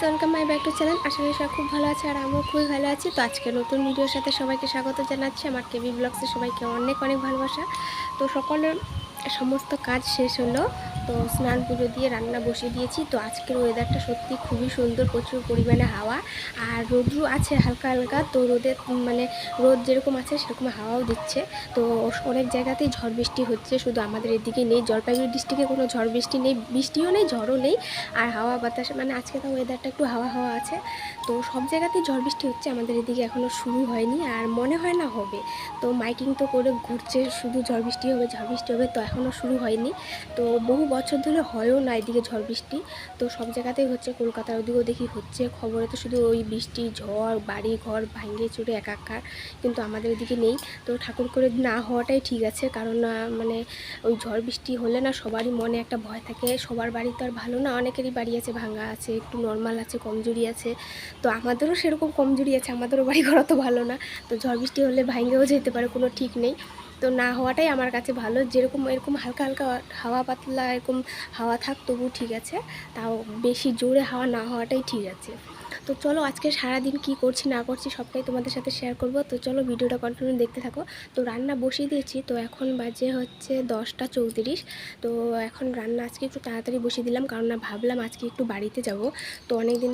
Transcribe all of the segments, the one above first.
Welcome my back to channel. আশা করি সবাই খুব ভালো আছে আর আমিও খুবই ভালো আছি। তো আজকে নতুন ভিডিওর সাথে সবাইকে স্বাগত জানাচ্ছি। আমার কেবি ব্লগসে সবাইকে অনেক অনেক ভালোবাসা। তো সকলের সমস্ত কাজ শেষ হলো, তো স্নান পুজো দিয়ে রান্না বসিয়ে দিয়েছি। তো আজকের ওয়েদারটা সত্যি খুবই সুন্দর, প্রচুর পরিমাণে হাওয়া আর রোদ্রু আছে হালকা হালকা। তো রোদ যেরকম আছে সেরকম হাওয়াও দিচ্ছে। তো অনেক জায়গাতেই ঝড় বৃষ্টি হচ্ছে, শুধু আমাদের এদিকে নেই। জলপাইগুড়ি ডিস্ট্রিক্টে কোনো ঝড় বৃষ্টি নেই, বৃষ্টিও নেই, ঝড়ও নেই। আর হাওয়া বাতাস আজকে তো ওয়েদারটা একটু হাওয়া হাওয়া আছে। তো সব জায়গাতেই ঝড় বৃষ্টি হচ্ছে, আমাদের এদিকে এখনও শুরু হয়নি আর মনে হয় না হবে। তো মাইকিং তো করে ঘুরছে শুধু ঝড় বৃষ্টি হবে ঝড় বৃষ্টি হবে, তো এখনও শুরু হয়নি। তো বহু বছর ধরে হয়ও না এদিকে ঝড় বৃষ্টি। তো সব জায়গাতেই হচ্ছে, কলকাতার ওদিকেও দেখি হচ্ছে, খবরে তো শুধু ওই বৃষ্টি ঝড় বাড়ি ঘর ভাঙিয়ে চুরে একাকার, কিন্তু আমাদের এদিকে নেই। তো ঠাকুর করে না হওয়াটাই ঠিক আছে, কারণ ওই ঝড় বৃষ্টি হলে না সবারই মনে একটা ভয় থাকে। সবার বাড়ি তো আর ভালো না, অনেকেরই বাড়ি আছে ভাঙা আছে, একটু নর্মাল আছে, কমজোরি আছে। তো আমাদেরও সেরকম কমজোরি আছে, আমাদেরও বাড়ি ঘর তো ভালো না। তো ঝড় বৃষ্টি হলে ভাঙেও যেতে পারে, কোনো ঠিক নেই। তো না হওয়াটাই আমার কাছে ভালো। যেরকম এরকম হালকা হালকা হাওয়া পাতলা এরকম হাওয়া থাক তবু ঠিক আছে, তাও বেশি জোরে হাওয়া না হওয়াটাই ঠিক আছে। তো চলো আজকে সারাদিন কি করছি না করছি সবটাই তোমাদের সাথে শেয়ার করব। তো চলো ভিডিওটা কন্টিনিউ দেখতে থাকো। তো রান্না বসিয়ে দিয়েছি, তো এখন বাজে হচ্ছে 10টা 34। তো এখন রান্না আজকে একটু তাড়াতাড়ি বসিয়ে দিলাম, কারণ না ভাবলাম আজকে একটু বাড়িতে যাব। তো অনেক দিন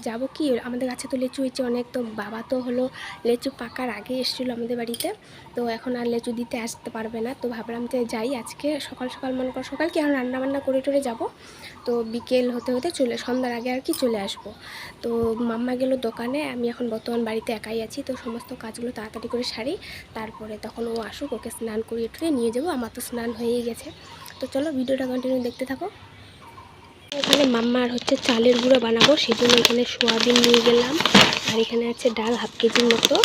যাব কি, আমাদের কাছে তো লিচু হয়েছে অনেক। তো বাবা তো হলো লিচু পাকার আগে এসেছিলো আমাদের বাড়িতে, তো এখন আর লিচু দিতে আসতে পারবে না। তো ভাবলাম যে যাই আজকে সকাল সকাল, মনে করো সকাল কি এখন রান্না বান্না করে টরে যাবো। তো বিকেল হতে হতে সন্ধ্যার আগে আর কি চলে আসবো। তো মাম্মা গেল দোকানে, আমি এখন বর্তমান বাড়িতে একাই আছি। তো সমস্ত কাজগুলো তাড়াতাড়ি করে সারি, তারপরে তখন ও আসুক, ওকে স্নান করিয়ে টুয়ে নিয়ে যাবো। আমার তো স্নান হয়েই গেছে। তো চলো ভিডিওটা কন্টিনিউ দেখতে থাকো। এখানে মাম্মার হচ্ছে চালের গুঁড়ো বানাবো, সেই জন্য এখানে সোয়াবিন নিয়ে গেলাম। আর এখানে আছে ডাল 1/2 কেজির মতো।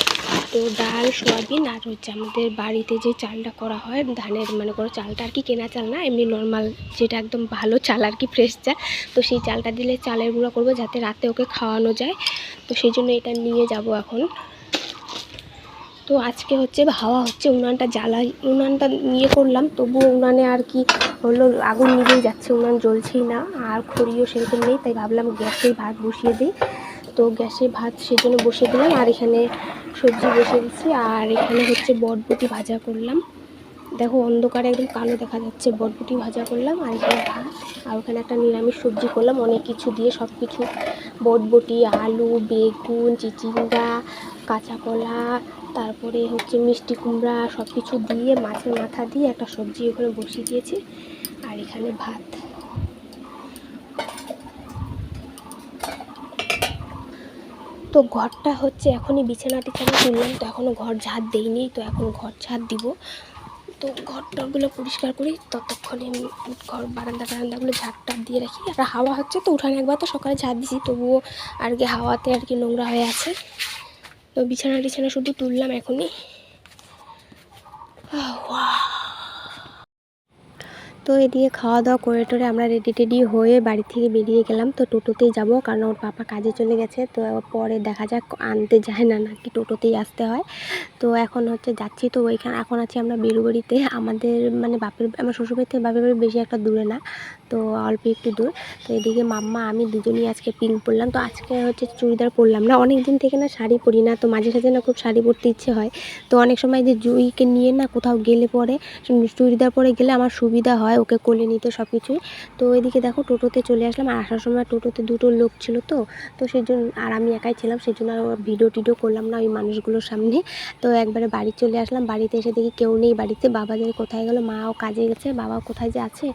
তো ডাল সোয়াবিন আর হচ্ছে আমাদের বাড়িতে যে চালটা করা হয় ধানের, মনে করো চালটা আর কি কেনা চাল না, এমনি নর্মাল যেটা একদম ভালো চাল আর কি, ফ্রেশ চাল। তো সেই চালটা দিলে চালের গুঁড়ো করবো, যাতে রাতে ওকে খাওয়ানো যায়। তো সেই জন্য এটা নিয়ে যাব এখন। তো আজকে হচ্ছে হাওয়া হচ্ছে, উনানটা উনানটা নিয়ে করলাম, তবুও উনানে আর কি হলো, আগুন নিভেই যাচ্ছে, উনান জ্বলছেই না। আর খড়িও সেরকম নেই, তাই ভাবলাম গ্যাসেই ভাত বসিয়ে দিই। তো গ্যাসে ভাত সেজন্য বসিয়ে দিলাম। আর এখানে সবজি বসিয়ে দিচ্ছি। আর এখানে হচ্ছে বটবটি ভাজা করলাম, দেখো অন্ধকারে একদম কালো দেখা যাচ্ছে। বটবটি ভাজা করলাম আর এখানে ভাত। আর ওখানে একটা নিরামিষ সবজি করলাম, অনেক কিছু দিয়ে, সব কিছু বটবটি, আলু, বেগুন, চিচিঙ্গা, কাঁচা কলা, তারপরে হচ্ছে মিষ্টি কুমড়া, সব কিছু দিয়ে মাছের মাথা দিয়ে একটা সবজি ওখানে বসিয়ে দিয়েছি। আর এখানে ভাত। তো ঘরটা হচ্ছে এখনই বিছানা টিছানা তুললাম, তো এখনও ঘর ঝাঁট দেইনি, তো এখন ঘর ঝাঁট দিব। তো ঘরটাগুলো পরিষ্কার করি, ততক্ষণে ঘর বারান্দাগুলো ঝাঁট দিয়ে রাখি। আর হাওয়া হচ্ছে, তো উঠানে একবার তো সকালে ঝাঁট দিছি, তবুও আর কি হাওয়াতে আর কি নোংরা হয়ে আছে। তো বিছানা টিছানা শুধু তুললাম এখনই। তো এদিকে খাওয়া দাওয়া করে টোরে আমরা রেডি টেডি হয়ে বাড়ি থেকে বেরিয়ে গেলাম। তো টোটোতেই যাব, কারণ ওর পাপা কাজে চলে গেছে। তো পরে দেখা যাক, আনতে যায় না নাকি টোটোতেই আসতে হয়। তো এখন হচ্ছে যাচ্ছি। তো ওইখানে এখন আছি আমরা বেরুবাড়িতে, আমাদের আমার শ্বশুরবাড়ি থেকে বাপের বাড়ি বেশি একটা দূরে না, তো অল্প একটু দূর। তো এদিকে মাম্মা আমি দুজনেই আজকে পিঙ্ক পরলাম। তো আজকে হচ্ছে চুড়িদার পরলাম না, অনেক দিন থেকে না শাড়ি পরি না। তো মাঝে সাঝে না খুব শাড়ি পরতে ইচ্ছে হয়। তো অনেক সময় যে জুইকে নিয়ে না কোথাও গেলে পরে চুড়িদার পরে গেলে আমার সুবিধা হয় ওকে কোলে নিতে সব কিছুই। তো এদিকে দেখো টোটোতে চলে আসলাম। আর আসার সময় টোটোতে দুটো লোক ছিল, তো সেই জন্য, আর আমি একাই ছিলাম, সেই জন্য আর ভিডিও টিডিও করলাম না ওই মানুষগুলোর সামনে। তো একবারে বাড়ি চলে আসলাম। বাড়িতে এসে দেখি কেউ নেই বাড়িতে, বাবা যে কোথায় গেল, মাও কাজে গেছে, বাবা কোথায় যে আছে।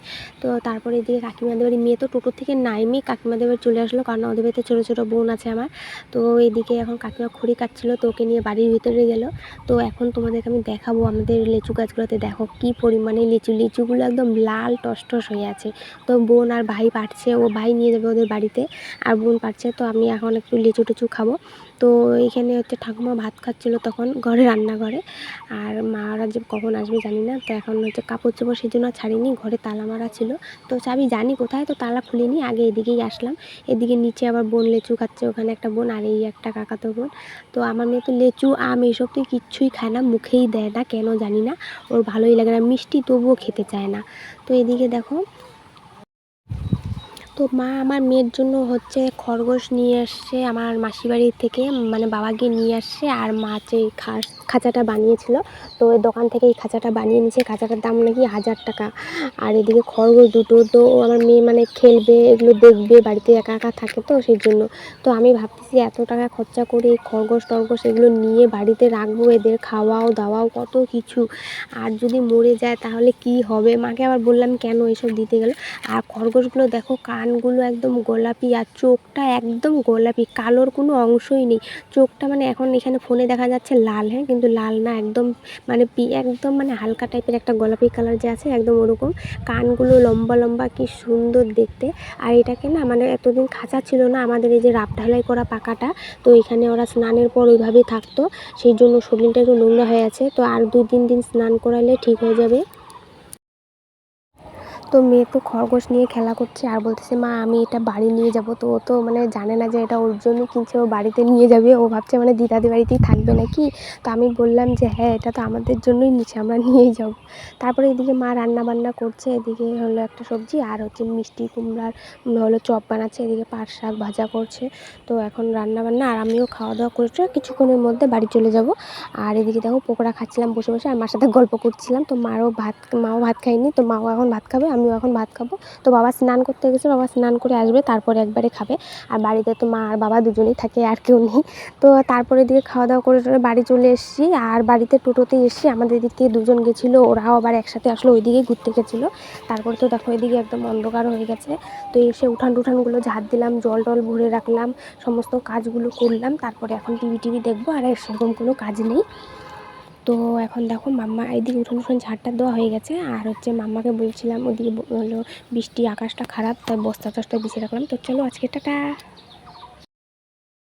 তো তারপরে এদিকে কাকিমাদের বাড়ি, মেয়ে তো টোটো থেকে নাইমি কাকিমাদের বাড়ি চলে আসলো, কারণ ওদের বাড়িতে ছোটো ছোটো বোন আছে আমার। তো এদিকে এখন কাকিমা খড়ি কাটছিল, তো ওকে নিয়ে বাড়ির ভিতরে গেল। তো এখন তোমাদেরকে আমি দেখাবো আমাদের লিচু গাছগুলোতে, দেখো কি পরিমাণে লিচুগুলো একদম লাল টসটস হয়ে আছে। তো বোন আর ভাই পারছে, ও ভাই নিয়ে যাবে ওদের বাড়িতে, আর বোন পারছে। তো আমি এখন একটু লিচু টিচু খাবো। তো এইখানে হচ্ছে ঠাকুমা ভাত খাচ্ছিলো তখন ঘরে, রান্নাঘরে। আর মারা যে কখন আসবে জানি না। তো এখন হচ্ছে কাপড় চোপড় সেই জন্য ছাড়িনি, ঘরে তালা মারা ছিল। তো চাবি জানি কোথায়, তো তালা খুলিনি, আগে এদিকেই আসলাম। এদিকে নিচে আবার বোন লিচু খাচ্ছে, ওখানে একটা বোন আর এই একটা কাকাতো বোন। তো আমার মেয়ে তো লিচু আম এইসব তো কিচ্ছুই খায় না, মুখেই দেয় না, কেন জানি না, ওর ভালোই লাগে না, মিষ্টি তবুও খেতে চায় না। তো এদিকে দেখো, তো তো মা আমার মেয়ের জন্য হচ্ছে খরগোশ নিয়ে আসছে আমার মাসি বাড়ির থেকে, মানে বাবা গিয়ে নিয়ে আসছে। আর মা যে খাঁচাটা বানিয়েছিল, তো ওই দোকান থেকে এই খাঁচাটা বানিয়ে নিয়েছে। খাঁচাটার দাম নাকি 1000 টাকা। আর এদিকে খরগোশ দুটো, তো আমার মেয়ে মানে খেলবে, এগুলো দেখবে, বাড়িতে একা একা থাকে তো সেই জন্য। তো আমি ভাবতেছি এত টাকা খরচা করে খরগোশ টরগোশ এগুলো নিয়ে বাড়িতে রাখবো, এদের খাওয়াও দাওয়াও কত কিছু, আর যদি মরে যায় তাহলে কি হবে। মাকে আবার বললাম কেন এসব দিতে গেল। আর খরগোশগুলো দেখো, কানগুলো একদম গোলাপি আর চোখটা একদম গোলাপি, কালোর কোনো অংশই নেই। চোখটা মানে এখন এখানে ফোনে দেখা যাচ্ছে লাল, হ্যাঁ, কিন্তু লাল না, একদম মানে একদম মানে হালকা টাইপের একটা গোলাপি কালার যে আছে একদম ওরকম। কানগুলো লম্বা লম্বা, কি সুন্দর দেখতে। আর এটাকে না মানে এতদিন খাঁচা ছিল না, আমাদের এই যে রাপ ঢালাই করা পাকাটা, তো এখানে ওরা স্নানের পর ওইভাবেই থাকতো, সেই জন্য শরীরটা একটু নোংরা হয়ে আছে। তো আর 2-3 দিন স্নান করালে ঠিক হয়ে যাবে। তো মেয়ে তো খরগোশ নিয়ে খেলা করছে আর বলতেছে মা আমি এটা বাড়ি নিয়ে যাব। তো ও তো মানে জানে না যে এটা ওর জন্য কিনছে, ও বাড়িতে নিয়ে যাবে। ও ভাবছে মানে দিদাদের বাড়িতেই থাকবে নাকি। তো আমি বললাম যে হ্যাঁ, এটা তো আমাদের জন্যই নিচ্ছে, আমরা নিয়েই যাব। তারপরে এদিকে মা রান্না বান্না করছে, এদিকে হলো একটা সবজি আর হচ্ছে মিষ্টি কুমড়ার হলো চপ বানাচ্ছে, এদিকে পাট শাক ভাজা করছে। তো এখন রান্না বান্না, আর আমিও খাওয়া দাওয়া করছি, কিছুক্ষণের মধ্যে বাড়ি চলে যাব। আর এদিকে দেখো পকোড়া খাচ্ছিলাম বসে বসে, আর মার সাথে গল্প করছিলাম। তো মাও ভাত খায়নি, তো মাও এখন ভাত খাবে, আমিও এখন ভাত খাবো। তো বাবা স্নান করতে গেছে, বাবা স্নান করে আসবে, তারপরে একবারে খাবে। আর বাড়িতে তো মা আর বাবা দুজনেই থাকে, আর কেউ নেই। তো তারপরে দিকে খাওয়া দাওয়া করে বাড়ি চলে এসেছি। আর বাড়িতে টোটোতে এসেছি, আমাদের দিক থেকে 2জন গেছিলো, ওরাও আবার একসাথে আসলো, ওইদিকেই ঘুরতে গেছিলো। তারপরে তো দেখো এদিকে একদম অন্ধকার হয়ে গেছে। তো এসে উঠানগুলো ঝাড় দিলাম, জল টল ভরে রাখলাম, সমস্ত কাজগুলো করলাম। তারপরে এখন টিভি দেখবো, আর সেরকম কোনো কাজ নেই। তো এখন দেখো মাম্মা এইদিকে উঠোন ঝাড়টা দেওয়া হয়ে গেছে। আর হচ্ছে মাম্মাকে বলছিলাম, ওদিকে হলো বৃষ্টি, আকাশটা খারাপ, তাই বস্তা টস্তা বিছিয়ে রাখলাম। তো চলো আজকে টাটা।